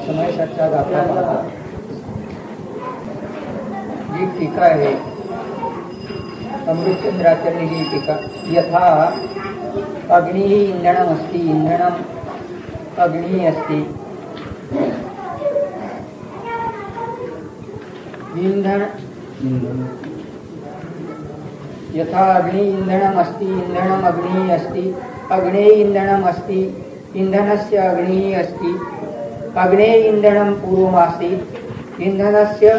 समयसाचा दाखला पाहता जी टीका आहे अमृतचंद्राचार्य ही टीका यथा अग्नि इंधनमस्ति इंधनम अग्नि अस्ति इंधन यथा अग्नि इंधनमस्ति इंधनम अग्नि अस्ति अग्ने इंधनमस्ति इंधनस्य अग्नि अस्ति अग्ने इंधनं पूर्वमासीत् इंधनस्य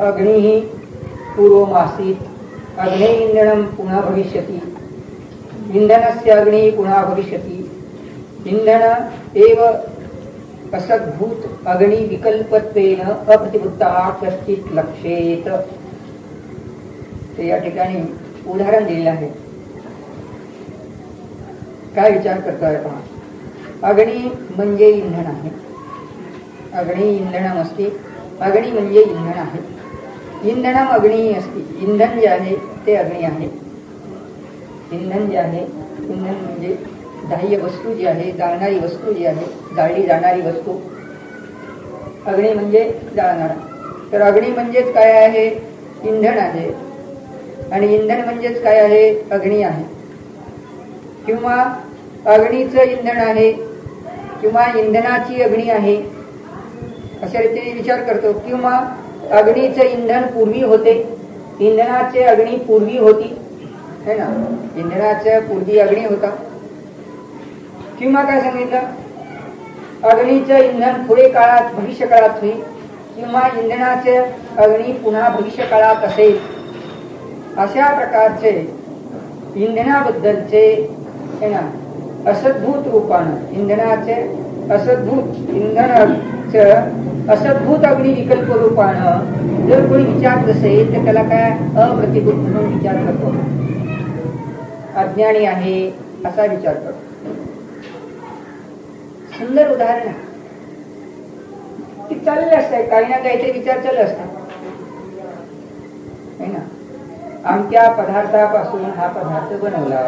अग्निः पूर्वमासीत् अग्ने इंधनं पुनः भविष्यति इंधनस्य अग्निः पुनः भविष्यति इंधन एव असद्भूत अग्नि विकल्पत्वेन अप्रतिबुद्धः कश्चित् लक्षेत। या ठिकाणी उदाहरण दिलेलं आहे। काय विचार करतोय पहा, अग्नि म्हणजे इंधन आहे, अग्नि इंधनमस्ति अग्नि म्हणजे इंधन आहे, इंधनम अग्नि अस्ति इंधन जे आहे ते अग्नि आहे, इंधन जे आहे इंधन म्हणजे दाह्य वस्तू जी आहे, जाळणारी वस्तू जी आहे, जाळली जाणारी वस्तू, अग्नि म्हणजे जाळणारा। तर अग्नि म्हणजेच काय आहे, इंधन आहे, आणि इंधन म्हणजेच काय आहे, अग्नि आहे, किंवा अग्नीचं इंधन आहे किंवा इंधनाची अग्नि आहे अशा रीतीने विचार करतो। किंवा अग्नीचं इंधन पूर्वी होते, इंधनाचे अग्नि पूर्वी होती है ना, इंधनाच्या पूर्वी अग्नि होता। किंवा काय सांगितलं, अग्नीचं इंधन पुढे काळात भविष्य काळात होईल, किंवा इंधनाचे अग्नि पुन्हा भविष्य काळात असेल। अशा प्रकारचे इंधनाबद्दलचे है ना असद्भूत रूपानं इंधनाचे असद्भूत इंधनाचे असद्भूत अग्नि विकल्प रूपानं जर कोणी विचारत असेल तर त्याला काय अप्रतिभूत म्हणून विचार करतो, अज्ञानी आहे असा विचार करतो। सुंदर उदाहरण आहे की चालले असते काही ना काहीतरी विचार चालू असतात है ना, अमक्या पदार्थापासून हा पदार्थ बनवला,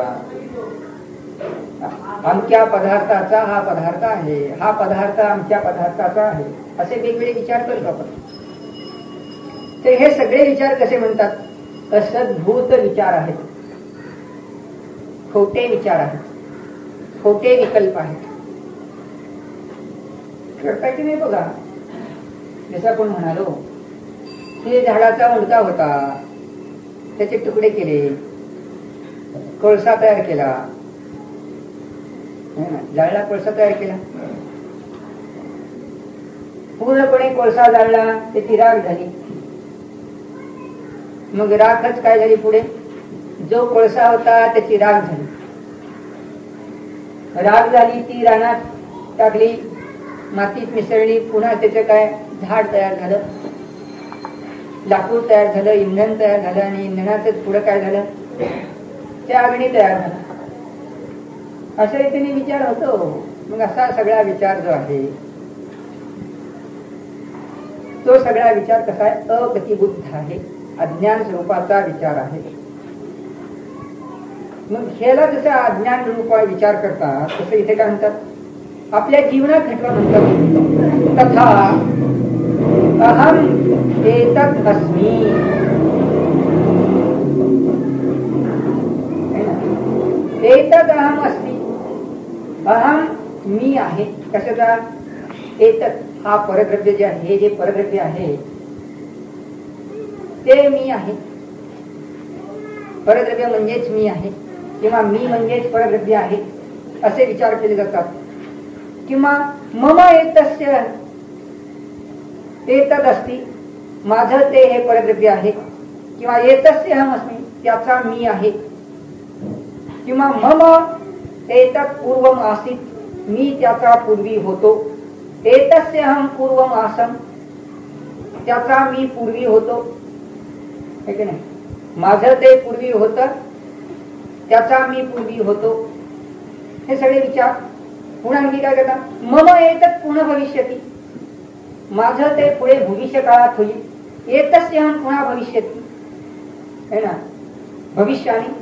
अमक्या पदार्थाचा हा पदार्थ आहे, हा पदार्थ अमक्या पदार्थाचा आहे, असे वेगवेगळे विचार करतो आपण। तर हे सगळे विचार कसे म्हणतात, असद्भूत विचार आहेत, खोटे विचार आहेत, खोटे विकल्प आहेत। करता की नाही बघा, जसं आपण म्हणालो की झाडाचा मुडका होता, त्याचे तुकडे केले, कोळसा तयार केला, जाळला, कोळसा तयार केला, पूर्णपणे कोळसा जाळला, त्याची राख झाली, मग राखच काय झाली, पुढे जो कोळसा होता त्याची राख झाली, राख झाली ती रानात टाकली, मातीत मिसळली, पुन्हा त्याचं काय झाड तयार झालं, लाकूड तयार झालं, इंधन तयार झालं, आणि इंधनाचं पुढे काय झालं, त्या अग्नी तयार झाला। अशा रीतीने विचार होतो। मग असा सगळा विचार जो आहे तो सगळा विचार कसा आहे, अप्रतिबुद्ध आहे, अज्ञान स्वरूपाचा विचार आहे। मग ह्याला जसं अज्ञान रूपा विचार करतात तसं इथे काय म्हणतात, आपल्या जीवनात घटना म्हणतात, तथा अहम एतत् अस्मि, एतत् अहम अस्मि, अहम मी आहे, कशाचा, एतत् हा परद्रव्य जे आहे, हे जे परद्रव्य आहे ते मी आहे, परद्रव्य म्हणजेच मी आहे, किंवा मी म्हणजेच परद्रव्य आहे असे विचार केले जातात। किंवा मम एतस्य एतद् अस्ति, माझं ते हे परद्रव्य आहे, किंवा एतस्य अहम अस्मि त्याचा मी आहे, किंवा मम एतत् पूर्वम आसीत् मी त्याचा पूर्वी होतो, एतस्य अहम पूर्वम आसम त्याचा मी पूर्वी होतो, है की नाही, माझं ते पूर्वी होतं, त्याचा मी पूर्वी होतो। हे सगळे विचार पुन्हा आणखी काय करतात, मम एतत् पुनः भविष्यति, माझं ते पुढे भविष्य काळात होईल, एतस्य अहम पुन्हा भविष्यति है ना, भविष्याने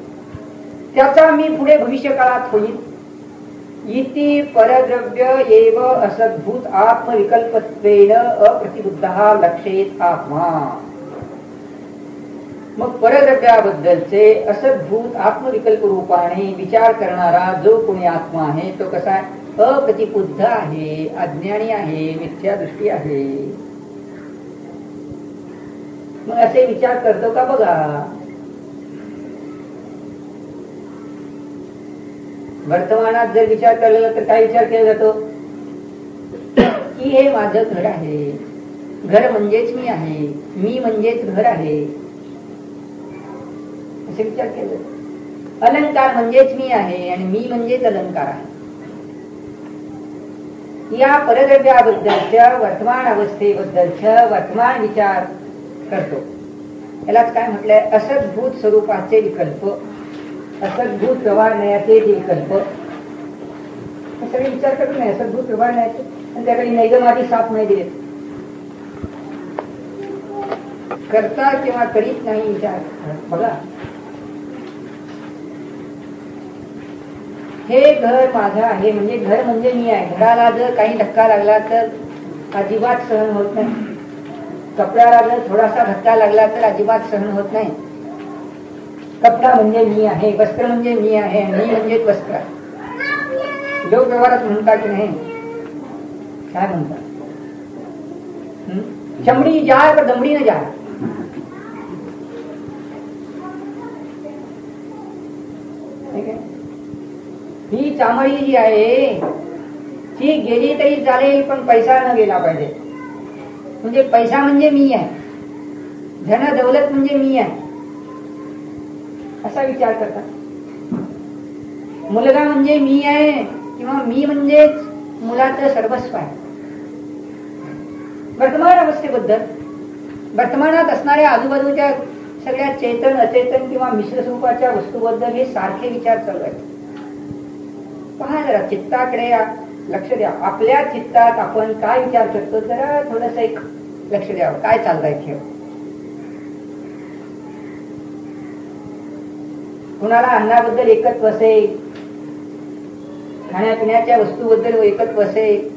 त्याचा मी पुढे भविष्य काळात होईल, इति परद्रव्य एव असद्भूत आत्मविकल्पत्वेन अप्रतिबुद्धः लक्षेत आत्मा. मग परद्रव्याबद्दलचे असद्भूत आत्मविकल्प रूपाने विचार करणारा जो कोणी आत्मा आहे तो कसा आहे? अप्रतिबुद्ध आहे, अज्ञानी आहे, मिथ्या दृष्टी आहे. मग असे विचार करतो का बघा. वर्तमानात जर विचार केला तर काय विचार केला जातो की हे माझं घर आहे, घर म्हणजेच मी आहे, मी म्हणजेच घर आहे, असे विचार केले. अलंकार म्हणजेच मी आहे आणि मी म्हणजेच अलंकार आहे. या परद्रव्याबद्दलच्या वर्तमान अवस्थेबद्दलच्या वर्तमान विचार करतो. यालाच काय म्हटलंय? असद्भूत स्वरूपाचे विकल्प, असद्भूत व्यवहारण्याचे जे विकल्प सगळे विचार करत नाही. असद्भूत व्यवहारण्याचे आणि त्याकडे नैगमादी साथ नाही दिले. करता किंवा करीत नाही विचार. बघा, हे घर माझं आहे म्हणजे घर म्हणजे मी आहे. घराला जर काही धक्का लागला तर अजिबात सहन होत नाही. कपड्याला जर थोडासा धक्का लागला तर अजिबात सहन होत नाही. कपडा म्हणजे मी आहे, वस्त्र म्हणजे मी आहे, मी म्हणजेच वस्त्र. लोक व्यवहारात म्हणतात की नाही, काय म्हणतात? चमडी जाय पर दमडी न जाय. ही चामडी जी आहे ती गेली तरी चालेल पण पैसा न गेला पाहिजे. म्हणजे पैसा म्हणजे मी आहे, धन दौलत म्हणजे मी आहे असा विचार करतात. मुलगा म्हणजे मी आहे किंवा मी म्हणजेच मुलाचं सर्वस्व आहे. वर्तमान अवस्थेबद्दल, वर्तमानात असणाऱ्या आजूबाजूच्या सगळ्या चेतन अचेतन किंवा मिश्र स्वरूपाच्या वस्तूबद्दल हे सारखे विचार चालू आहेत. पहा जरा चित्ताकडे लक्ष द्या. आपल्या चित्तात आपण काय विचार करतो जरा थोडस एक लक्ष द्यावं. काय चाललंय खेळ? कुणाला अन्नाबद्दल एकत्व असेल, खाण्यापिण्याच्या वस्तूबद्दल एकत्व असेल.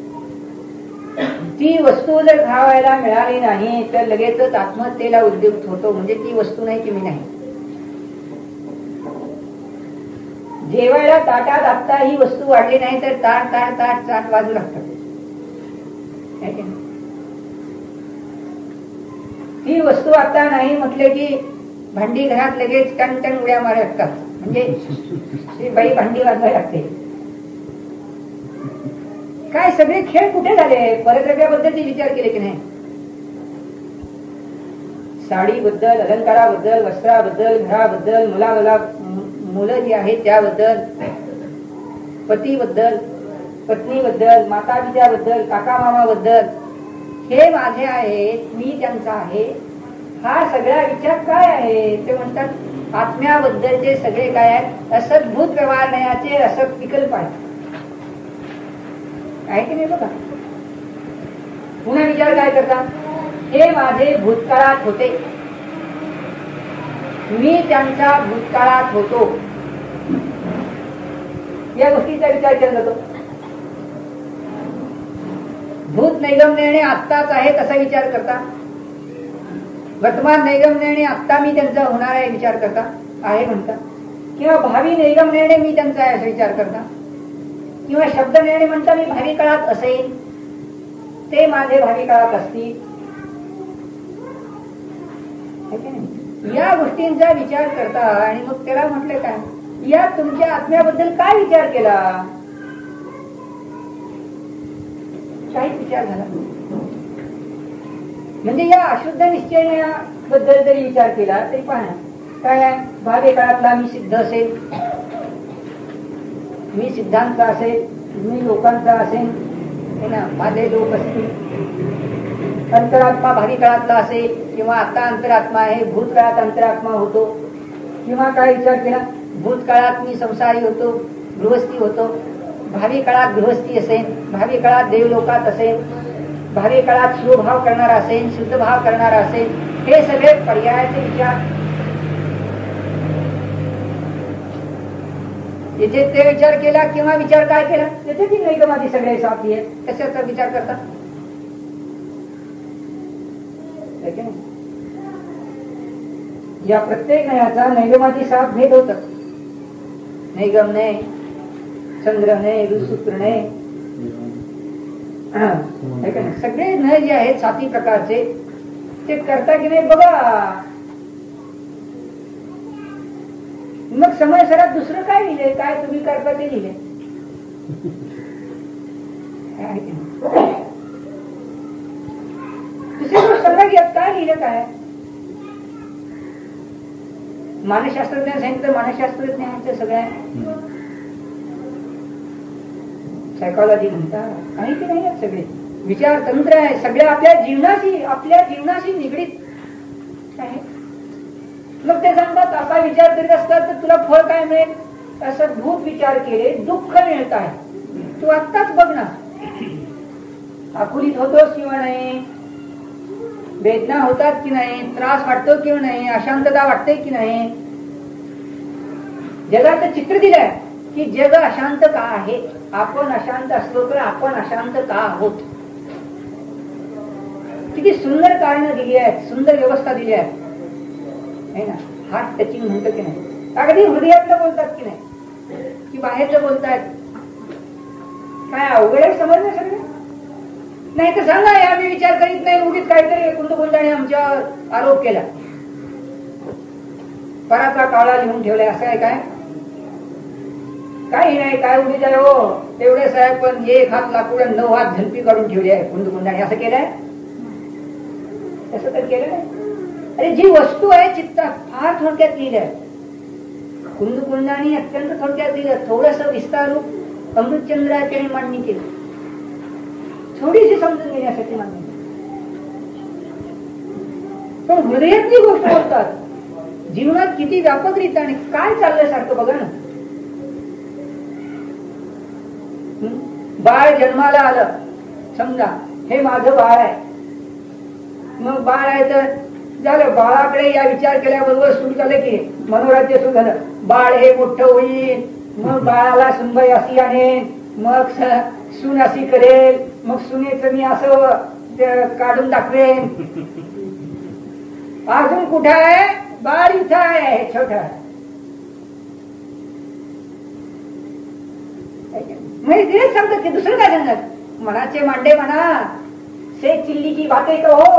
ती वस्तू जर खावायला मिळाली नाही तर लगेचच आत्महत्येला उद्युक्त होतो. म्हणजे ती वस्तू नाही की मी नाही. जेवायला ताटात आता ही वस्तू वाढली नाही तर ताट ताट ताट ताट वाजू लागतात. ती वस्तू आता नाही म्हटले की भांडी घरात लगेच टन उड्या मारा लागतात. म्हणजे बाई भांडी वाजवायला लागते. काय सगळे खेळ कुठे झाले? परद्रव्याबद्दलचे विचार केले की नाही? साडीबद्दल, अलंकाराबद्दल, वस्त्राबद्दल, घराबद्दल, मुलं जी आहेत त्याबद्दल, पतीबद्दल, पत्नीबद्दल, माता पित्याबद्दल, काका मामाबद्दल, हे माझे आहेत, मी त्यांचा आहे. हा सगळा विचार काय आहे? ते म्हणतात आत्म्याबद्दलचे सगळे काय आहेत? असद्भूत व्यवहारण्याचे असत विकल्प आहेत. आहे की नाही? बघा, पुन्हा विचार काय करतात? हे माझे भूतकाळात होते, मी त्यांचा भूतकाळात होतो. या गोष्टीचा विचार केला जातो. भूत नैगम्याने आत्ताच आहेत असा विचार करता. वर्तमान नैगम्याने आत्ता मी त्यांचा होणार आहे विचार करता आहे म्हणता. किंवा भावी नैगम्याने मी त्यांचा आहे असा विचार करता. किंवा शब्द निर्णय म्हणता मी भावी काळात असेल, ते माझे भावी काळात असतील. या गोष्टींचा विचार करता आणि मग त्याला म्हटले काय? या तुमच्या आत्म्याबद्दल काय विचार केला? काहीच विचार झाला. म्हणजे या अशुद्ध निश्चयाबद्दल जरी विचार केला तरी पहा काय आहे? भावी काळातला मी सिद्ध असेल, मी सिद्धांचा असेल, मी लोकांचा असेल, हे ना, माझे लोक असतील. अंतरात्मा भावी काळातला असेल किंवा आता अंतरात्मा आहे, भूतकाळात अंतरात्मा होतो. किंवा काय विचार केला? भूतकाळात मी संसारी होतो, गृहस्थी होतो, भावी काळात गृहस्थी असेल, भावी काळात देवलोकात असेल, भावी काळात शिवभाव करणारा असेल, शुद्ध भाव करणारा असेल. हे सगळे पर्यायाचे विचार. इथे ते विचार केला किंवा विचार काय केला तिथे ती नैगमादी सगळे साथी आहेत, कशाचा विचार करतात? या प्रत्येक नयाचा नैगमादी साथ भेद होत. नैगम नय, चंद्र नय, ऋसूत्र नय, सगळे नय जे आहेत साती प्रकारचे ते करता की नाही बघा. मग समय सरात दुसरं काय लिहिले, काय तुम्ही करता ते लिहिले. दुसरी समजा घ्या काय लिहिलं काय. मानसशास्त्रज्ञ सांगितलं मानसशास्त्रज्ञांचं सगळं सायकॉलॉजी म्हणतात काही की नाही सगळे विचार तंत्र आहे, सगळ्या आपल्या जीवनाशी निगडीत आहे. मग ते सांगतात असा विचार करीत असतात तर तुला फळ काय मिळेल, असं भूत विचार केले दुःख मिळत आहे. तू आत्ताच बघ ना, आकुलित होतोस किंवा नाही, वेदना होतात की नाही, त्रास वाटतो किंवा नाही, अशांतता वाटते की नाही. जगाचं चित्र दिलंय की जग अशांत का आहे, आपण अशांत असलो तर आपण अशांत का आहोत. किती सुंदर कारणं दिली आहेत, सुंदर व्यवस्था दिली आहे ना. हार्ट टचिंग म्हणतो की नाही, अगदी हृदयातलं बोलतात की नाही, की बाहेरचं बोलतायत. काय अवघड आहे समजलं सगळं. नाही तर सांगा आम्ही विचार करीत नाही, उगीच काहीतरी कुंदकुंदाने आमच्यावर आरोप केला, पराचा काळा लिहून ठेवलाय असं आहे काय. काही नाही, काय उगीच आहे हो तेवढे साहेब, पण एक हात लाकूड 9 हात झलपी काढून ठेवली आहे कुंदकुंदाने, असं केलंय. तसं तर केलं नाही. अरे जी वस्तू आहे चित्तात फार थोडक्यात लिहिलंय, कुंदकुंदाने अत्यंत थोडक्यात लिहिलं. थोडस विस्तार रूप अमृतचंद्राने मांडणी केली, थोडीशी समजून घेण्यासाठी मांडणी. पण हृदयातली गोष्ट बोलतात, जीवनात किती व्यापकरित्या आणि काय चाललंय सारखं बघा ना. बाळ जन्माला आलं, समजा हे माझं बाळ आहे. मग बाळ आहे तर झालं, बाळाकडे या विचार केल्याबरोबर सुरू झालं की मनोराज्य सुरू झालं. बाळ हे मोठं होईल, मग बाळाला सुनबाई अशी आणेन, मग सून अशी करेल, मग सुनेचं मी असं काढून दाखवेन. अजून कुठं आहे बाळ, इथं आहे छोट. तेच सांगतात की दुसरं काय सांगतात. मनाचे मांडे म्हणा, से चिल्ली की बातें कहो,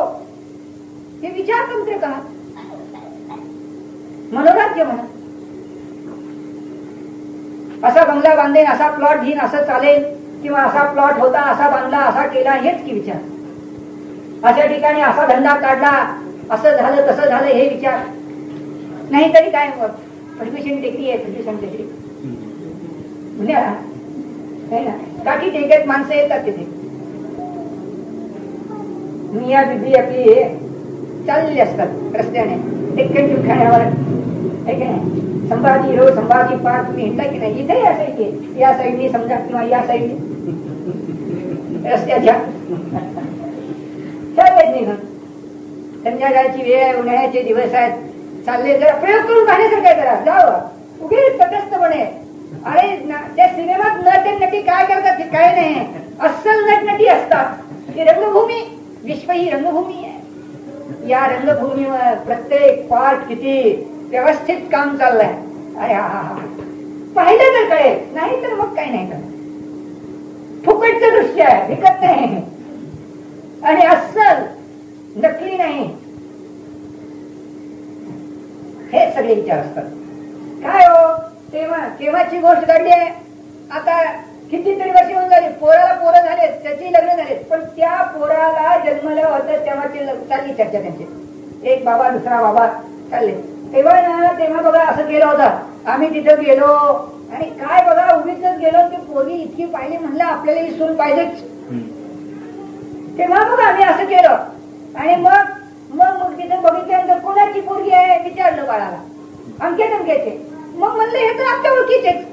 हे विचार तंत्र का, मनोराज्य म्हणा. असा बंगला बांधेन, असा प्लॉट घेईन, असं चालेल, किंवा असा प्लॉट होता, असा बांधला, असा केला, हेच की विचार. अशा ठिकाणी असा धंदा काढला, असं झालं तसं झालं, हे विचार. नाही तरी काय मग परमिशन टेकडी आहे, परमिशन टेकडी म्हणजे काठी टेकत माणसं येतात तिथे. मिया बिबी आपली चाललेली असतात रस्त्याने टेक्कन ठिकाणावर, संभाजी रो संभाजी पार तुम्ही हिंडला की नाही, इथेही असायचे या साईडनी समजा किंवा या साईडनी रस्त्याच्या चाललेच निघून. संध्याकाळची वेळ आहे, उन्हाळ्याचे दिवस आहेत, चालले जरा प्रयोग करून पाहण्यासारखं काय करा, जावं उगीच तटस्थपणे. अरे त्या सिनेमात नट नटी काय करतात ते काय नाही, अस्सल नटनटी असतात. ही रंगभूमी, विश्व ही रंगभूमी आहे. या रंगभूमीवर प्रत्येक पार्ट किती व्यवस्थित काम चाललंय. अरे हा हा पाहिलं तर कळेल, नाही तर मग काय नाही कळत. फुकटचं दृश्य आहे, विकत नाही, आणि अस्सल नकली नाही. हे सगळे विचार असतात. काय हो तेव्हाची गोष्ट घडली आहे. आता कितीतरी वर्ष होऊन झाली, पोराला पोरं झाले, त्याची लग्न झाले, पण त्या पोराला जन्मलं होतं तेव्हाची चालली चर्चा त्यांची. एक बाबा दुसरा बाबा चालले. तेव्हा बघा असं केलं होतं, आम्ही तिथं गेलो आणि काय बघा उगीच गेलो, की पोरगी इतकी पाहिली, म्हणलं आपल्याला ही सून पाहिजेच. तेव्हा बघा आम्ही असं केलं, आणि मग तिथे बघितल्यानंतर कोणाची पोरगी आहे विचारलं बाळाला, अंक्याचे. मग म्हणलं हे तर आपल्या ओळखीचेच.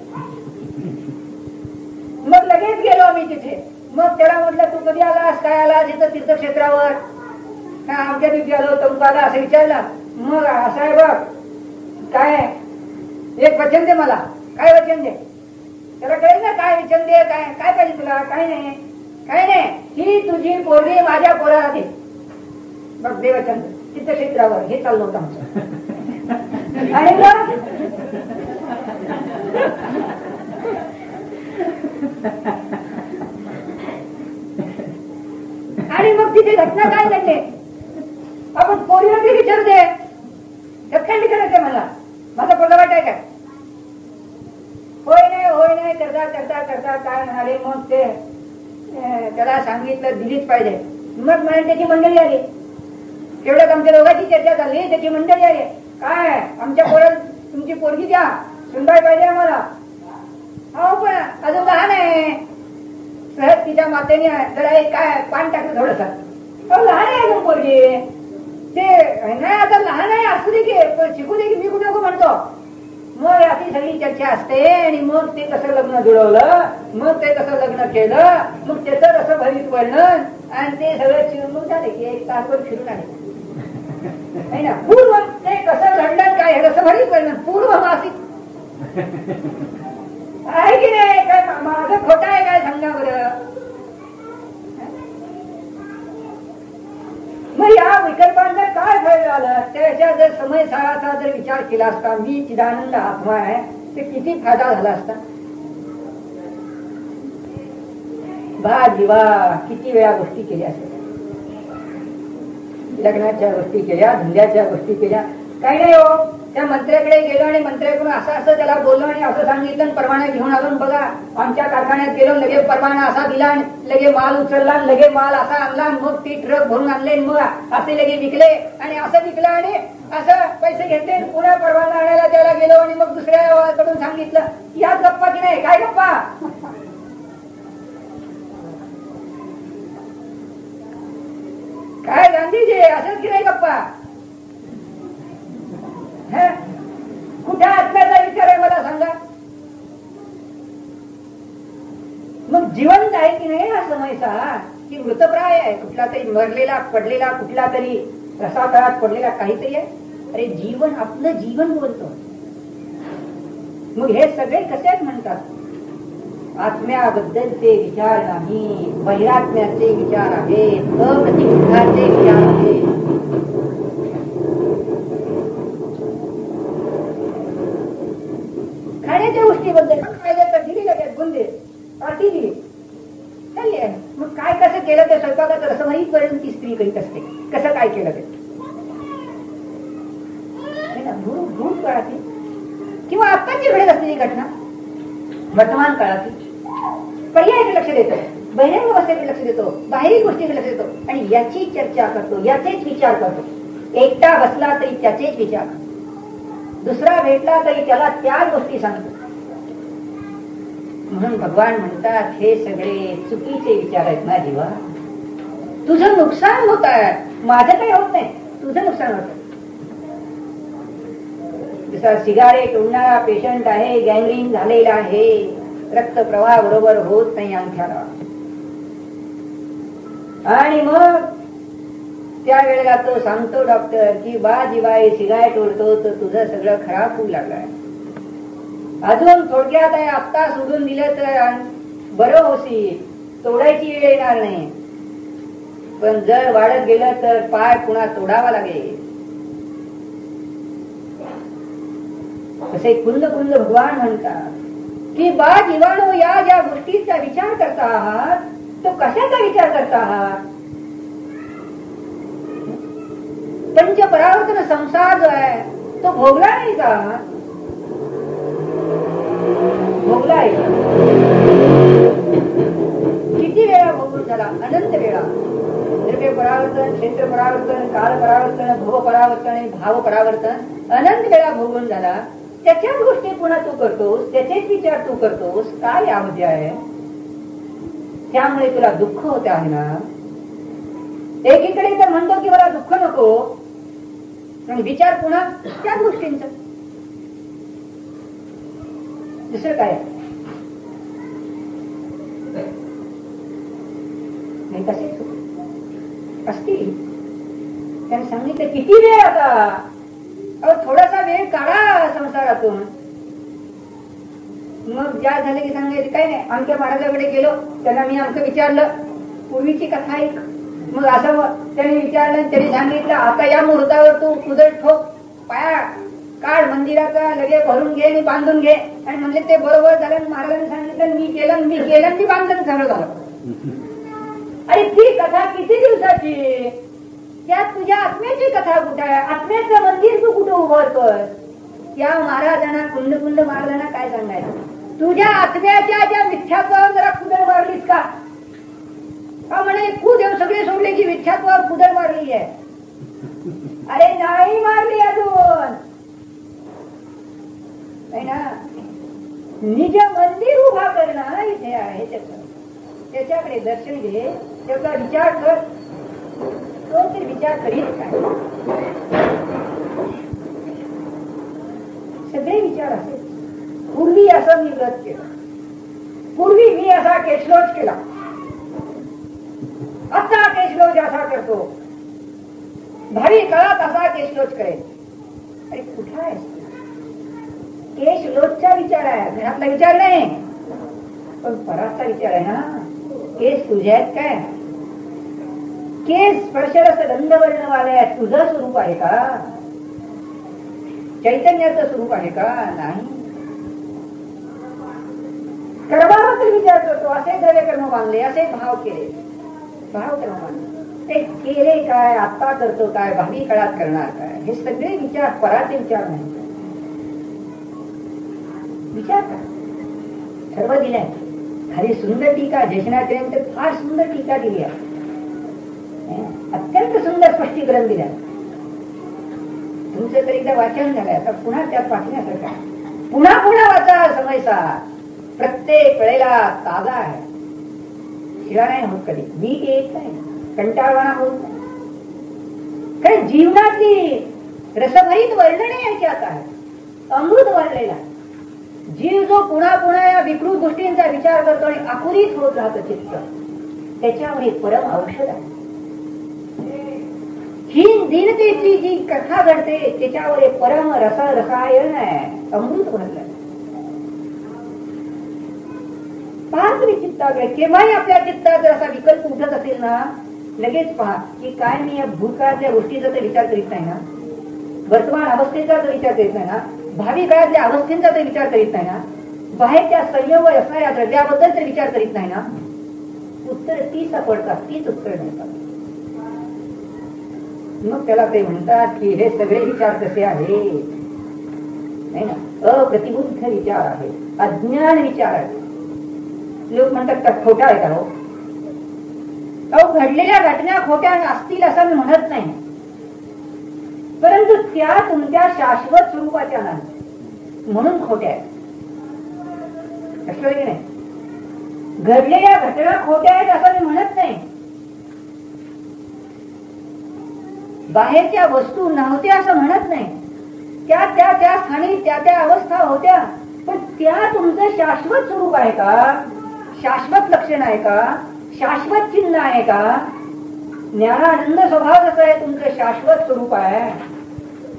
मग लगेच गेलो आम्ही तिथे. मग त्याला म्हटलं तू कधी आलास, काय आलास इथं तीर्थक्षेत्रावर, आमच्या तिथे आलो, तू आला असं विचारलं. मग असं आहे बघ, काय एक वचन दे मला. काय वचन दे. त्याला कळेल ना काय चंदे, काय काय पाहिजे तुला, काय नाही काय नाही, ही तुझी पोरगी माझ्या पोराला दे. बघ देवचंद चित्तक्षेत्रावर हे चाललं होतं आमचं. आणि मग आणि मग तिथे घटना काय घडली, आपण पोरीला विचारू दे, त्यात काय विचारायचं मला, माझा पोरगा वाईट आहे काय, होय नाही करता करता करता काय म्हणाले. मग ते त्याला सांगितलं दिलीच पाहिजे. मग म्हणाले त्याची मंडळी आली, तेवढ्यात आमच्या दोघांची चर्चा झाली, त्याची मंडळी आली. काय आमच्या पोरात तुमची पोरगी द्या, सुनबाई पाहिजे आम्हाला. हो पण अजून लहान आहे. सहज तिच्या मातेने जरा एक काय पान टाकलं थोडस, लहान आहे अजून पोरगी, ते नाही आता लहान आहे असू दे की, शिकू दे की, मी कुठे नको म्हणतो. मग अशी सगळी चर्चा असते. आणि मग ते कसं लग्न जुळवलं, मग ते कसं लग्न केलं, मग त्याचं कसं भवित वर्णन, आणि ते सगळं चिरून झाले की एक तासभर फिरून आले नाही ना. पूर्व ते कसं घडलं काय कसं भवित वर्णन पूर्व मासिक आहे की नाही. काय माझं खोटं आहे काय सांगा बरं. मग या विकल्पांचा काय फायदा झाला, त्याच्या जर समय साराचा जर विचार केला असता, मी चिदानंद आत्मा आहे, तर किती फायदा झाला असता. बा जीवा किती वेळा गोष्टी केल्या असत्या, लग्नाच्या गोष्टी केल्या, धंद्याच्या गोष्टी केल्या. काही नाही हो, त्या मंत्र्याकडे गेलो आणि मंत्र्याकडून असं असं त्याला बोललो आणि असं सांगितलं, परवाना घेऊन आलो. बघा आमच्या कारखान्यात गेलो, लगे परवाना असा दिला, आणि लगे माल उचलला, लगे माल असा आणला, मग ती ट्रक भरून आणले, मग असे लगे विकले, आणि असं विकलं आणि असं पैसे घेतले, पुन्हा परवाना आणायला त्याला गेलो, आणि मग दुसऱ्याकडून सांगितलं या गप्पा की नाही. काय गप्पा, काय गांधीजी असंच की नाही गप्पा. कुठे आत्म्याचा विचार आहे मला सांगा. मग जिवंत आहे की नाही हा समयसा, की मृतप्राय आहे, कुठला तरी मरलेला पडलेला, कुठला तरी रसातळात पडलेला काहीतरी आहे. अरे जीवन आपलं जीवन बोलतो. मग हे सगळे कसे म्हणतात, आत्म्याबद्दलचे विचार नाही, बहिरात्म्याचे विचार आहेत, अप्रतिबुद्धाचे विचार आहेत. खाण्याच्या गोष्टीबद्दल दिली लगेच गुंदे पार्टी दिली चालली आहे. मग काय कसं केलं ते स्वयंपाकाचं रसमयीत वर्णन ती स्त्री करीत असते, कसं काय केलं ते भूत काळातील किंवा आत्ताची घडत असलेली घटना वर्तमान काळातील पर्यायाकडे लक्ष देतो, बहिरंग अवस्थेकडे लक्ष देतो, बाहेरील गोष्टीकडे लक्ष देतो, आणि याची चर्चा करतो, याचेच विचार करतो. एकटा बसला तरी त्याचेच विचार, दुसरा भेटला तरी त्याला त्याच गोष्टी सांगतो. म्हणून भगवान म्हणतात हे सगळे चुकीचे विचार आहेत ना जीवा. तुझं नुकसान होत आहे, माझं काही होत नाही, तुझं नुकसान होत. जसा सिगारेट उडणारा पेशंट आहे, गँग्रीन झालेला आहे, रक्त प्रवाह बरोबर होत नाही अंगठ्याला, आणि मग त्यावेळेला तो सांगतो डॉक्टर की बा जीवा हे सिगारेट ओढतो तर तुझं सगळं खराब होऊ लागलाय, अजून थोडक्यात आहे, आत्ता सोडून दिलं तर बरं होशील, तोडायची वेळ येणार नाही, पण जर वाढत गेलं तर पाय पुन्हा तोडावा लागेल. तसे कुंद कुंद भगवान म्हणतात की बा जीवाणू या ज्या गोष्टीचा विचार करता आहात तो कशाचा विचार करता आहात. पंचपरावर्तन संसार जो आहे तो भोगला नाही का, भोगला आहे का, किती वेळा भोगून झाला, अनंत वेळा. द्रव्य परावर्तन, क्षेत्र परावर्तन, काळ परावर्तन, भव परावर्तन, भाव परावर्तन अनंत वेळा भोगून झाला. त्याच्याच गोष्टी पुन्हा तू करतोस, त्याचेच विचार तू करतोस, काय यामध्ये आहे. त्यामुळे तुला दुःख होत आहे ना. एकीकडे तर म्हणतो की मला दुःख नको, पण विचार पुन्हा त्याच गोष्टींचा, दुसरं काय नाही. तसेच असतील त्यांनी सांगितलं किती वेळ आता, थोडासा वेळ काढा संसारातून. मग ज्या झाले की सांगायचं काय नाही, आमच्या महाराजाकडे गेलो, त्यांना मी आमचं विचारलं, पूर्वीची कथा ऐक. मग असं त्यांनी विचारलं, त्यांनी सांगितलं आता या मुहूर्तावर तू तुझं ठोक, पाया काढ मंदिराचा, लगे भरून घे आणि बांधून घे. आणि म्हणजे ते बरोबर झालं. महाराजांनी सांगितलं, मी केलं, मी बांधलं, सगळं झालं. अरे ती कथा किती दिवसाची? त्यात तुझ्या आत्म्याची कथा कुठे आहे? आत्म्याचं मंदिर तू कुठं उभारतोय? त्या महाराजांना कुंड महाराजांना काय सांगायचं? तुझ्या आत्म्याच्या ज्या मिथ्यात्वावर जरा कुदळ मारलीस का? म्हणे देव सगळे सोडले की मिथ्यात्वावर कुदळ मारली आहे. अरे नाही मारली अजून, नाही ना. निज मंदिर उभा करणं इथे आहे. त्याच्याकडे दर्शन घे, त्याचा विचार कर. तो ते विचार करीत काय? सगळे विचार असे. पूर्वी असं मी व्रत केलं, पूर्वी मी असा केशलोच केला, आता केशलोच असा करतो, भावी काळात असा केशलोच करेल. अरे कुठं आहे? केशलोचचा विचार आहे, घरातला विचार नाही. पण पराचा विचार आहे ना. केस तुझ्या आहेत काय? केस स्पर्शरस गंधवर्ण वाले आहेत. तुझं स्वरूप आहे का? चैतन्याचं स्वरूप आहे का? नाही. कर्माबद्दल विचार करतो, असे जरे कर्म बांधले, असे भाव केले, भाव कर्म बांधले, ते केले काय, आता करतो काय, भावी काळात करणार काय, हे सगळे विचार पराचे विचार नाही. विचार कर. सर्व दिलंय. खाली सुंदर टीका जैशनाचार्यांनी फार सुंदर टीका दिली आहे, अत्यंत सुंदर स्पष्टीकरण दिलं. तुमचं तर एकदा वाचन झालंय, आता पुन्हा त्यात वाचण्यासारखं पुन्हा वाचा. समयसा प्रत्येक वेळेला ताजा आहे, शिळा नाही होत, कधी वीट येत नाही, कंटाळवाणा होत नाही. कारण जीवनातली रसभरीत वर्णने याच्यात आहे, अमृत वाढलेला. जीव जो पुन्हा या विकृत गोष्टींचा विचार करतो आणि आकुरीत होत राहतं चित्त, त्याच्यावर एक परम औषध आहे. ही दीनतेची जी कथा घडते त्याच्यावर एक परम रसायन आहे, अमृत भरलं. पहा तुम्ही चित्ताकडे, केव्हाही आपल्या चित्तात जर असा विकल्प उठत असेल ना, लगेच पहा की काय मी या भूतकाळातल्या गोष्टीचा तर विचार करीत नाही ना, वर्तमान अवस्थेचा तर विचार करीत नाही ना, भावी काळातल्या अवस्थेचा तर विचार करीत नाही ना, बाहेरच्या संयोग असणाऱ्या द्रव्याबद्दल तर विचार करीत नाही ना. उत्तर ती सापडतात, तीच उत्तर मिळतात. मग त्याला ते म्हणतात की हे सगळे विचार कसे आहेत, नाही ना, अप्रतिबुद्ध विचार आहे, अज्ञान विचार आहे. लोक म्हणतात का खोटा आहे का? हो, अहो घडलेल्या घटना खोट्या असतील असं मी म्हणत नाही, परंतु त्या तुमच्या शाश्वत स्वरूपाच्या नाही म्हणून खोट्या आहेत. नाही, घडलेल्या घटना खोट्या आहेत असं मी म्हणत नाही. बाहेरच्या वस्तू नव्हत्या असं म्हणत नाही, त्या त्या त्या स्थानी त्या त्या अवस्था होत्या, पण त्या तुमचं शाश्वत स्वरूप आहे का? शाश्वत लक्षण आहे का? शाश्वत चिन्ह आहे का? ज्ञानानंद स्वभाव जसं आहे तुमचं शाश्वत स्वरूप आहे,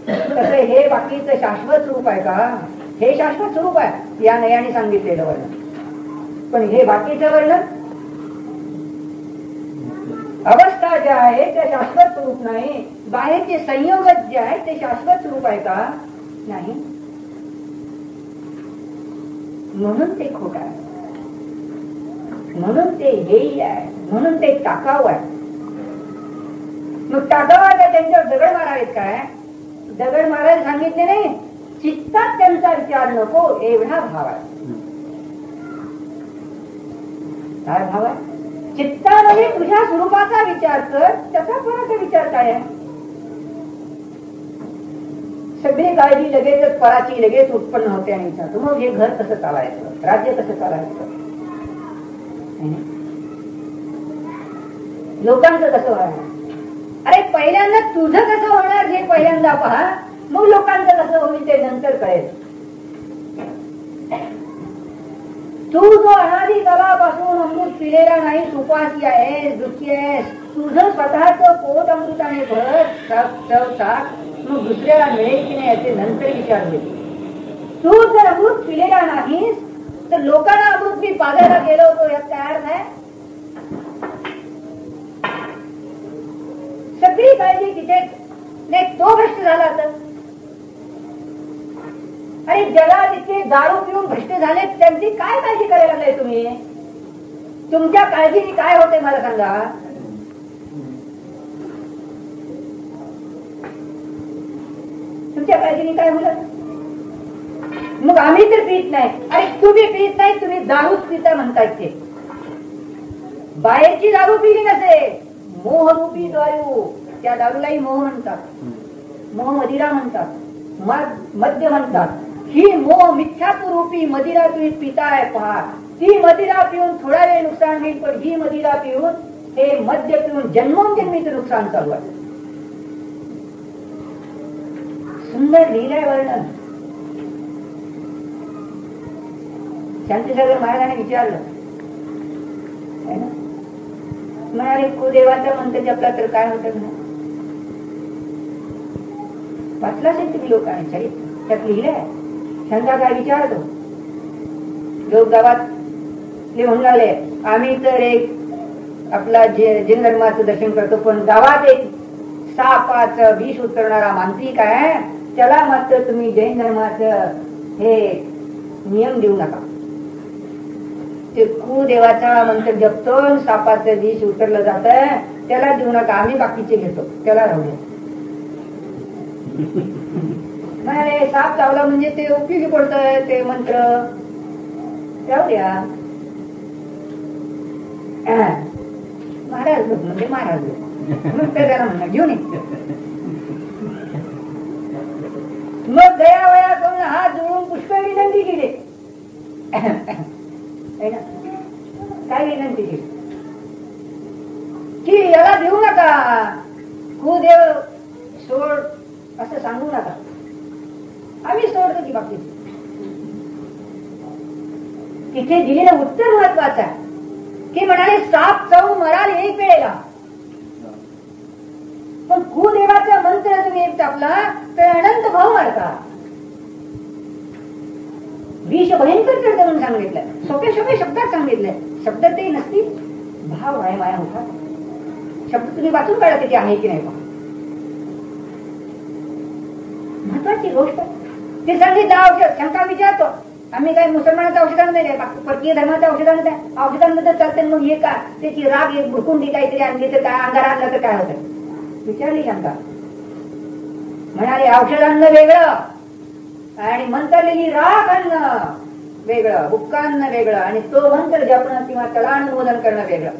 तसं हे बाकीचं शाश्वत स्वरूप आहे का? हे शाश्वत स्वरूप आहे या नयाने सांगितलेलं वर्णन. पण हे बाकीचं वर्णन अवस्था ज्या आहे त्या शाश्वत स्वरूप नाही, बाहेरचे संयोगच जे आहे ते शाश्वत स्वरूप आहे का? नाही. म्हणून ते खोटं आहे, म्हणून ते हेय आहे, म्हणून ते टाकाऊ आहे. मग टाकाऊ आहे त्यांच्यावर दगड मारावेत काय? दगड मारायला सांगितले नाही, चित्तात त्यांचा विचार नको एवढा भाव आहे. काय भाव आहे? चित्तामध्ये तुझ्या स्वरूपाचा विचार कर, त्याचा कोणाचा विचार काय आहे? सगळी काळजी लगेचच पराची लगेच उत्पन्न होते आणि विचारतो मग हे घर कसं चालायचं, राज्य कसं चालायचं, लोकांचं कसं होणार? अरे पहिल्यांदा तुझं कसं होणार हे पहिल्यांदा पहा, मग लोकांचं कसं होईल ते नंतर कळेल. तू जो अनादी कालापासून अमृत पिलेला नाही, उपासी आहेस, दुःखी आहेस, तुझं स्वतःच पोट अमृताने भर टाक, मग दुसऱ्याला मिळेल की नाही याचे नंतर विचार होईल. तू जर अमृत पिलेला नाहीस तर लोकांना अमृत मी पाजायला गेलो होतो यात तयार नाही. सगळी काळजी तिथेच नाही, तो भ्रष्ट झाला तर. आणि ज्याला तिथे दारू पिऊन भ्रष्ट झाले त्यांची काय काळजी करायला लागलाय तुम्ही? तुमच्या काळजीने काय होते मला सांगा. तुमच्या काळजीने काय होतं? मग आम्ही तर पीत नाही. अरे तुम्ही पीत नाही, तुम्ही दारूच पिता म्हणताय. ते बाहेरची दारू पिली नसे, मोहरूपी दारू, त्या दारूलाही मोह म्हणतात, मोह मदिरा म्हणतात, मद्य म्हणतात. ही मोह मिथ्यात्वरूपी मदिरा तुम्ही पिताय पहा. ती मदिरा पिऊन थोडा वेळ नुकसान होईल, पण ही मदिरा पिऊन, हे मद्य पिऊन जन्मोजन्मीचं नुकसान चालू आहे. सुंदर लिहिलंय वर्णन. शांतीसागर महाराजांनी विचारलं, म्हणाले कुदेवाचा मंत्र जपला तर काय होतं म्हणा. वाचला असेल तुम्ही लोकांनी चरित्र, त्यात लिहिलंय. शंका काय विचारतो, लोक गावात लिहून लागले, आम्ही तर एक आपला जैन धर्माचं दर्शन करतो, पण गावात एक सापाचं विष उतरणारा मांत्रिक आहे, त्याला मात्र तुम्ही जैन धर्माचं हे नियम देऊ नका. ते कुदेवाचा मंत्र जपतो, सापाचं विष उतरलं जात, त्याला देऊ नका, आम्ही बाकीचे घेतो, त्याला राहू द्या. म्हणाले साप चावला म्हणजे ते उपयोगी पडतंय, ते मंत्र राहू द्या. महाराज म्हणजे महाराज मग त्याला म्हणा घेऊन ये. मग दया वया करून हात जोडून पुष्कळ विनंती केली. काय विनंती केली की याला देऊ नका, कुदेव सोड असं सांगू नका, आम्ही सोडतो की बाकी. तिथे दिलेलं उत्तर महत्वाचं आहे की म्हणाले साप चावून मराल एक वेळेला, पण कुदेवाचा मंत्र तुम्ही एक टाकला तर अनंत भाव मारता. विष भयंकर करतं म्हणून सांगितलंय, सोपे सोपे शब्दात सांगितलंय. शब्द ते नसतील, भाव आहे माया होता. शब्द तुम्ही वाचून काढा किती आहे की नाही. महत्वाची गोष्ट ते सांगितलं. औषध शंका विचारतो, आम्ही काय मुसलमानाचं औषधानं नाही, परकीय धर्माचं औषधानं नाही, औषधांमध्ये चालते. मग हे का त्याची राग एक भुरकुंडी काहीतरी आणली तर काय, अंगार आणलं तर काय होतं, विचारली शंका. म्हणाले औषधांना वेगळं आणि मंत्रलेली राग आणणं वेगळं, बुक्कांना वेगळं, आणि तो मंत्र जपणं किंवा त्याला अनुमोदन करणं वेगळं.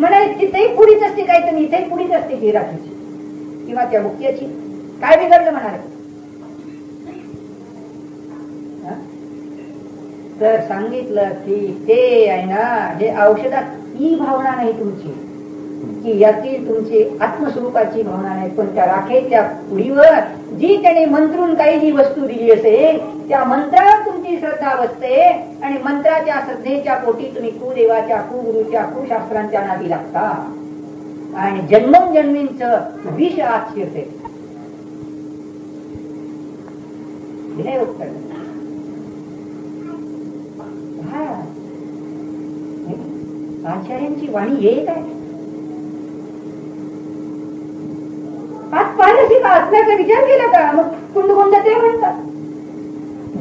म्हणाले तिथेही पुढीच असते काही, तर इथेही पुढीच असते ती राखीची किंवा त्या बुक्याची. काय बिघडलं म्हणाले. तर सांगितलं की ते आहे ना, हे औषधात ही भावना नाही तुमची, की यातील तुमची आत्मस्वरूपाची भावना नाही, पण त्या राखेच्या पुढीवर जी त्याने मंत्रून काही जी वस्तू दिली असेल त्या मंत्रावर तुमची श्रद्धा बसते, आणि मंत्राच्या श्रद्धेच्या पोटी तुम्ही कुदेवाच्या, कुगुरूच्या, कुशास्त्रांच्या नादी लागता, आणि जन्मोजन्मींचं विष आत शिरते. दिले उत्तर. आचार्यांची वाणी एक आहे. आज पाहिलं का आत्म्याचा विचार केला का, मग कुंड ते म्हणतात.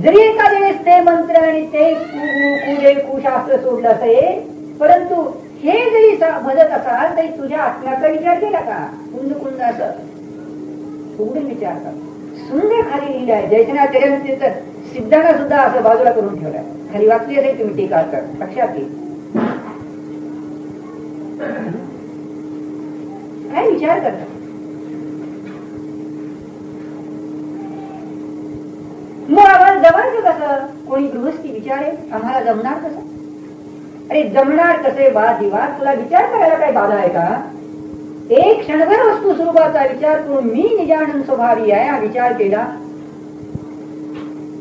जरी एका वेळेस ते मंत्र आणि ते कुदे कुशास्त्र सोडलं असेल, परंतु हे जरी भजत असाल तरी तुझ्या आत्म्याचा विचार केला का. कुंड असं उघडून विचार कर. सुंदर खाली लिहिलं आहे. जयचनाचार्य सिद्धांना सुद्धा असं बाजूला करून ठेवलंय. खाली वाचली असेल तुम्ही टीका कर, लक्षात येईल. काय विचार करता. मग आम्हाला जमायचं कसं. कोणी गृहस्थी विचारे आम्हाला जमणार कसं. अरे जमणार कसे बा दिवा, तुला विचार करायला काय बाधा आहे का. एक क्षणभर वस्तू स्वरूपाचा विचार करून मी निजानंद स्वभावी आहे हा विचार केला,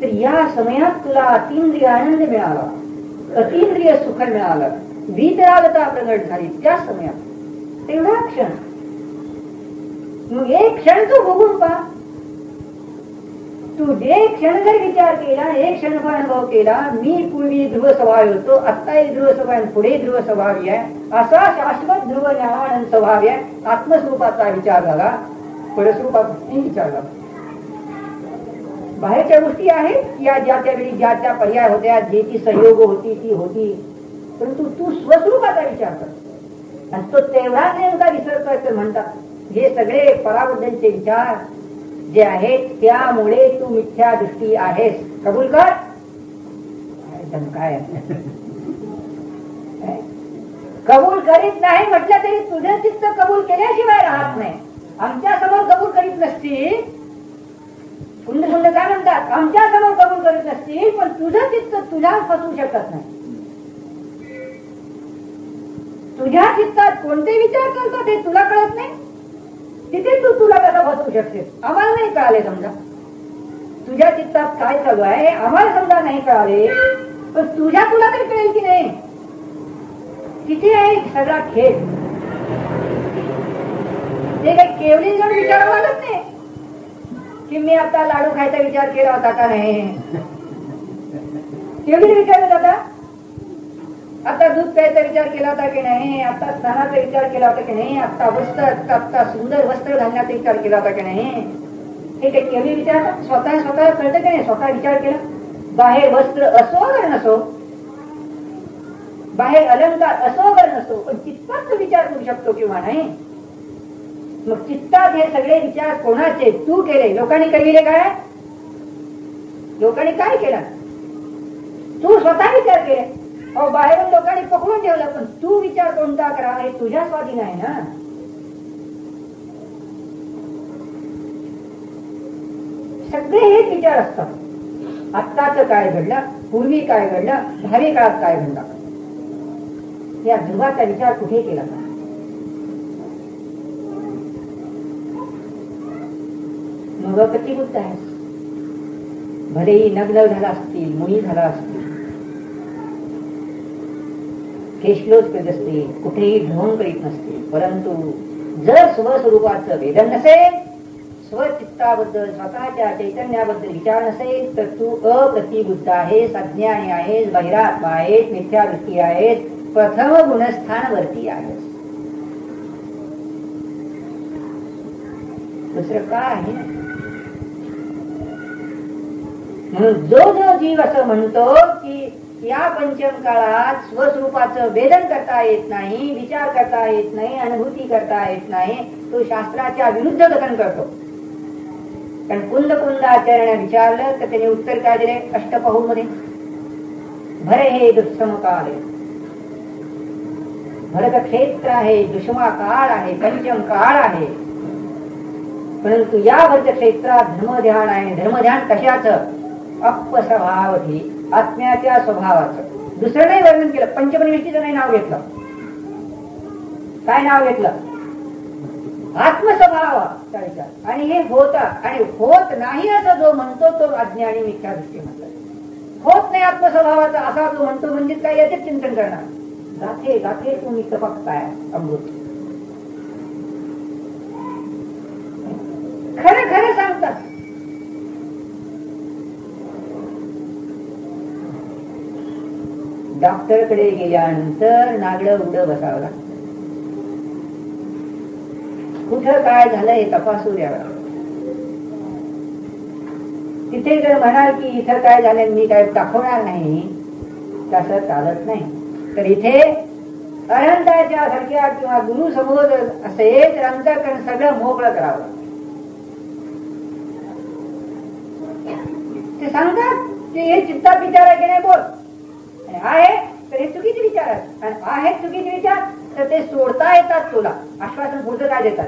तर या समयात तुला अतींद्रिय आनंद मिळाला, अतींद्रिय सुख मिळालं, वीतरागता प्रगट झाली त्या समयात. तेवढा क्षण, मग एक क्षण तू बघून पहा. तू एक क्षण जर विचार केला, एक क्षण अनुभव केला, मी पूर्वी ध्रुव स्वभाव होतो, आत्ताही ध्रुव स्वभाव, पुढे ध्रुव स्वभावी आहे, असा शाश्वत ध्रुव ज्ञानानंद स्वभाव आहे. आत्मस्वरूपाचा विचार झाला, परस्वरूपाचा विचार झाला. बाहेरच्या गोष्टी आहेत या ज्या त्यावेळी ज्या त्या पर्याय होत्या, ज्याची सहयोग होती ती होती, परंतु तू स्वस्वरूपाचा विचार कर आणि तो तेवढाच नेमका विसरतोय. तर म्हणतात हे सगळे पराबद्दलचे विचार जे आहेत त्यामुळे तू मिथ्या दृष्टी आहेस, कबूल कर. काय कबूल करीत नाही म्हटलं तरी तुझं चित्त कबूल केल्याशिवाय राहत नाही. आमच्या समोर कबूल करीत नसतील, कुंड कुंड काय म्हणतात, आमच्या समोर कबूल करीत नसतील, पण तुझं चित्त तुला फसवू शकत नाही. तुझ्या चित्तात कोणते विचार करतात हे तुला कळत नाही, तिथे तू तुला कसा फसवू शकतेस. आम्हाला नाही कळाले, समजा तुझ्या चित्तात काय चालू आहे आम्हाला समजा नाही कळाले, पण तुझ्या तुला तरी कळेल की नाही. तिथे आहे सगळा खेळ. ते काही केवढी जण विचार लागत नाही की मी आता लाडू खायचा विचार केला होता का नाही. केवढी विचारलं जाता, आता दूध प्यायचा विचार केला होता की नाही, आता स्नानाचा विचार केला होता की नाही, आता आता सुंदर वस्त्र घालण्याचा विचार केला होता की नाही. हे काही केवढी विचार स्वतः कळतं की नाही, स्वतः विचार केला. बाहेर वस्त्र असो अगर नसो, बाहेर अलंकार असो अगर नसो, पण चित्तात तो विचार करू शकतो किंवा नाही. मग चित्तात हे सगळे विचार कोणाचे, तू केले. लोकांनी केले काय, लोकांनी काय केलं, तू स्वतः विचार केले. अहो बाहेरून लोकांनी पकडून ठेवलं, पण तू विचार कोणता करा हे तुझ्या स्वाधीन आहे ना. सगळे हेच विचार असतात. आत्ताच काय घडलं, पूर्वी काय घडलं, भावी काळात काय घडलं, या ध्रुवाचा विचार कुठे केला का. मग प्रतिबुद्ध आहे. भलेही नग्न झाला असतील, मुनी झाला असतील, केशलोच करीत असतील, कुठेही ढोंग करीत नसतील, परंतु जर स्वस्वरूपाचं वेदन नसेल, स्वचित्ताबद्दल स्वतःच्या चैतन्याबद्दल विचार नसेल, तर तू अप्रतिबुद्ध आहेस, अज्ञानी आहेस, बहिरात्मा आहेस, मिथ्या दृष्टी आहेस, प्रथम गुणस्थानवरती आहेस. दुसरं काय आहे. म्हणून जो जो जीव असं म्हणतो की या पंचम काळात स्वस्वरूपाचं वेदन करता येत नाही, विचार करता येत नाही, अनुभूती करता येत नाही, तो शास्त्राच्या विरुद्ध कथन करतो. कारण कुंदाचार्याने विचारलं तर त्याने उत्तर काय दिले अष्टपहू मध्ये, भरे हे दुःसम काळ आहे, भरत क्षेत्र आहे, दुष्मा काळ आहे, पंचम काळ आहे. परंतु या भरत क्षेत्रात धर्मध्यान आहे. धर्मध्यान कशाचं, अपस्वभावधी, आत्म्याच्या स्वभावाचं. दुसरं नाही वर्णन केलं, पंचपरिनिष्ठेचं नाही नाव घेतलं. काय नाव घेतलं, आत्मस्वभावाचा विचार. आणि हे होता आणि होत नाही असं जो म्हणतो तो अज्ञानी मिथ्या दृष्टी म्हणतात. होत नाही आत्मस्वभावाचा असा जो म्हणतो म्हणजे काय, याचे चिंतन करणार. गाथे गाथे तुम्ही तपकताय अमृत. खरं खरं सांगतात. डॉक्टरकडे गेल्यानंतर नागडं उडं बसावं लागतं. कुठं काय झालं हे तपासू द्यावं. तिथे जर म्हणाल की इथं काय झालं मी काय दाखवणार नाही, तसं चालत नाही. तर इथे अनंताच्या सारख्या किंवा गुरु समोर असेल तर अंतःकरण सगळं मोकळं करावं. ते सांगतात की हे चित्तात विचार आहे की नाही बोल, आहे तर हे चुकीचे विचार आहेत, आणि आहेत चुकीचे विचार तर ते सोडता येतात. तुला आश्वासन पुढचं काय देतात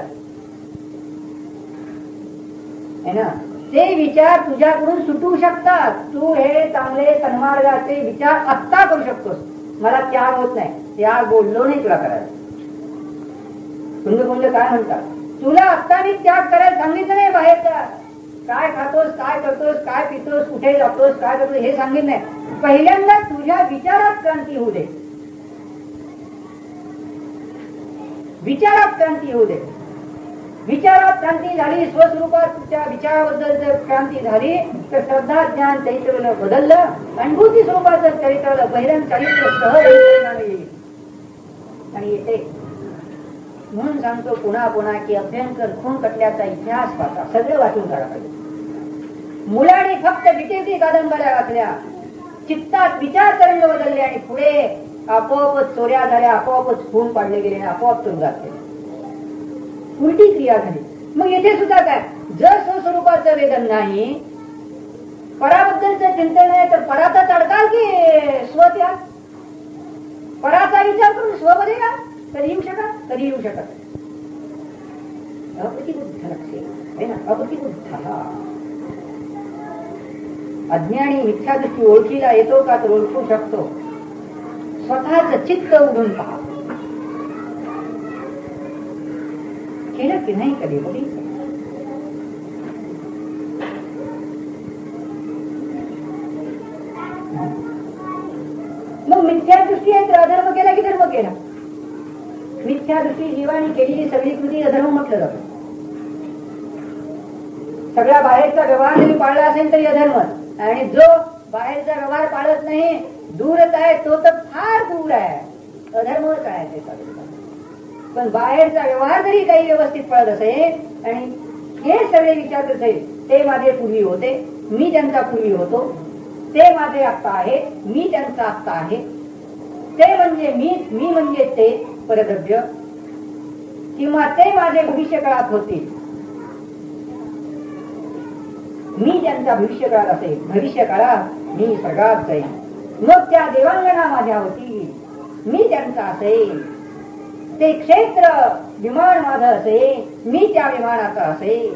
है ना. ते विचार तुझ्याकडून सुटू शकतात. तू हे चांगले सन्मार्गाचे विचार आत्ता करू शकतोस. मला त्याग होत नाही, त्याग बोललो नाही तुला करायला. कुंड काय म्हणतात, तुला आत्ता मी त्याग करायला सांगितलं नाही. बाहेरचा काय खातोस, काय करतोस, काय पितोस, कुठे जातोस, काय करतोस हे सांगितलं नाही. पहिल्यांदा तुझ्या विचारात क्रांती होऊ दे, विचारात क्रांती होऊ दे. विचारात क्रांती झाली, स्वस्वरूपाच्या विचाराबद्दल जर क्रांती झाली तर श्रद्धा ज्ञान चरित्र बदललं, अनुभूती स्वरूपाचं चरित्र बहिरंग चरित्र सहज येईल आणि येते. म्हणून सांगतो पुन्हा पुन्हा की अभ्यंकर खून कटल्याचा इतिहास वाचा, सगळं वाचून काढा पाहिजे. मुलांनी फक्त डिटेक्टिव्ह कादंबऱ्या वाचल्या, चित्तात विचार तरंग बदलले आणि पुढे आपोआपच चोऱ्या झाल्या, आपोआपच खून पाडले गेले आणि आपोआप तुरुंगात गेले. उलटी क्रिया झाली. मग येथे सुद्धा काय, जर स्वस्वरूपाचं वेदन नाही, पराबद्दलचं चिंतन नाही तर परातच अडकाल की स्वत्याग? पराचा विचार करून स्वमध्ये का कधी येऊ शकत, कधी येऊ शकत. अप्रतिबुद्ध लक्ष्य ना, अप्रतिबुद्ध. अज्ञानी मिथ्या दृष्टी ओळखीला येतो का तर ओळखू शकतो. स्वतःच चित्त उघडून पहा. केलं की नाही कधी बघी. मग मिथ्या दृष्टी आहे तर अधर्म केला की धर्म केला? मिथ्या दृष्टी जीवाने केलेली सगळी कृती अधर्म म्हटलं जातं. सगळा बाहेरचा व्यवहार जरी पाळला असेल तरी अधर्म, आणि जो बाहेरचा व्यवहार पाळत नाही, दूरच आहे, तो तर फार दूर आहे, अधर्मच आहे ते सगळं. पण बाहेरचा व्यवहार जरी काही व्यवस्थित पळत असेल आणि हे सगळे विचारत असेल, ते माझे पूर्वी होते, मी त्यांचा पूर्वी होतो, ते माझे आत्ता आहे, मी त्यांचा आत्ता आहे, ते म्हणजे मी म्हणजे ते परद्रव्य, किंवा ते माझे भविष्य काळात होतील, मी त्यांचा भविष्य काळात असेल, भविष्य काळात मी स्वर्गात जाईल, मग त्या देवांगणा माझ्या होतील, मी त्यांचा असेल, ते क्षेत्र विमान माझं असेल, मी त्या विमानाचा असेल,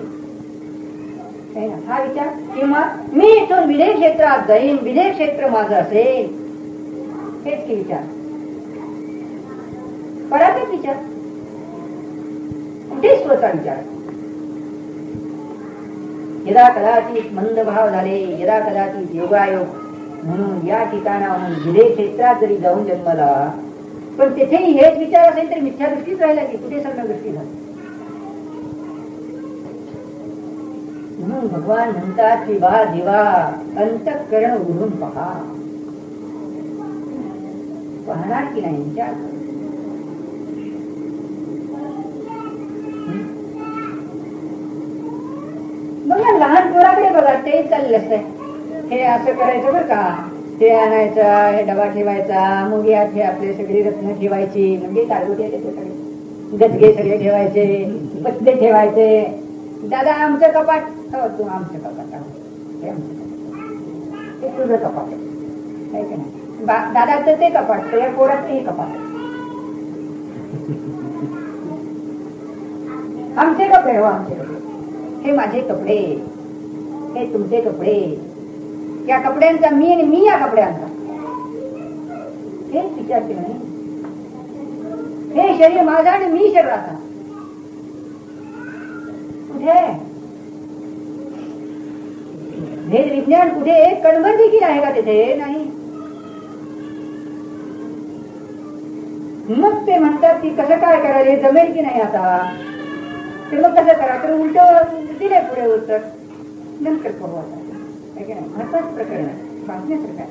हा विचार. किंवा मी इथून विदेश क्षेत्रात जाईन, विदेश क्षेत्र माझं असेल, हेच की विचार. परातीच विचार, कुठे स्वतः विचार. यदा कदाचित मंदभाव झाले, यदा कदाचित योगायोग म्हणून या ठिकाणाहून विदेश क्षेत्रात जरी जाऊन जन्मला, पण तेथेही हेच विचार असेल तर मिथ्या दृष्टीच राहिला की कुठे सगळं दृष्टी झाली. म्हणून भगवान म्हणतात की वा जीवा अंतःकरण उघडून पहा. पाहणार की नाही विचार. बघा लहान पोराकडे बघा, ते चाललं असतंय, हे असं करायचं बरं का, ते आणायचा, हे डबा ठेवायचा, मग यात हे आपले सगळी रत्न ठेवायची, म्हणजे गारगोटी सगळे गजगे सगळे ठेवायचे, पत्ते ठेवायचे. दादा आमचं कपाट, हो तू आमचं कपाट, हे आमचं कपाट, ते तुझं कपाट आहे का नाही. दादाचं ते कपाट, त्या पोराचं हे कपाट, आमचे कपडे, हो आमचे कपडे, हे माझे कपडे, हे तुमचे कपडे, या कपड्यांचा मी आणि मी या कपड्यांचा, हेच विचार केला नाही. हे शरीर माझं आणि मी शरीराचा, कुठे भेद विज्ञान, कुठे कणभर देखील आहे का तिथे? नाही. मग ते म्हणतात की कसं काय करायला जमेल की नाही आता, ते मग कसं करा, तर उलट दिले पुढे उत्तर, नंतर करू आता. महत्वाचं प्रकरण आहे, वाचण्यासारखं आहे.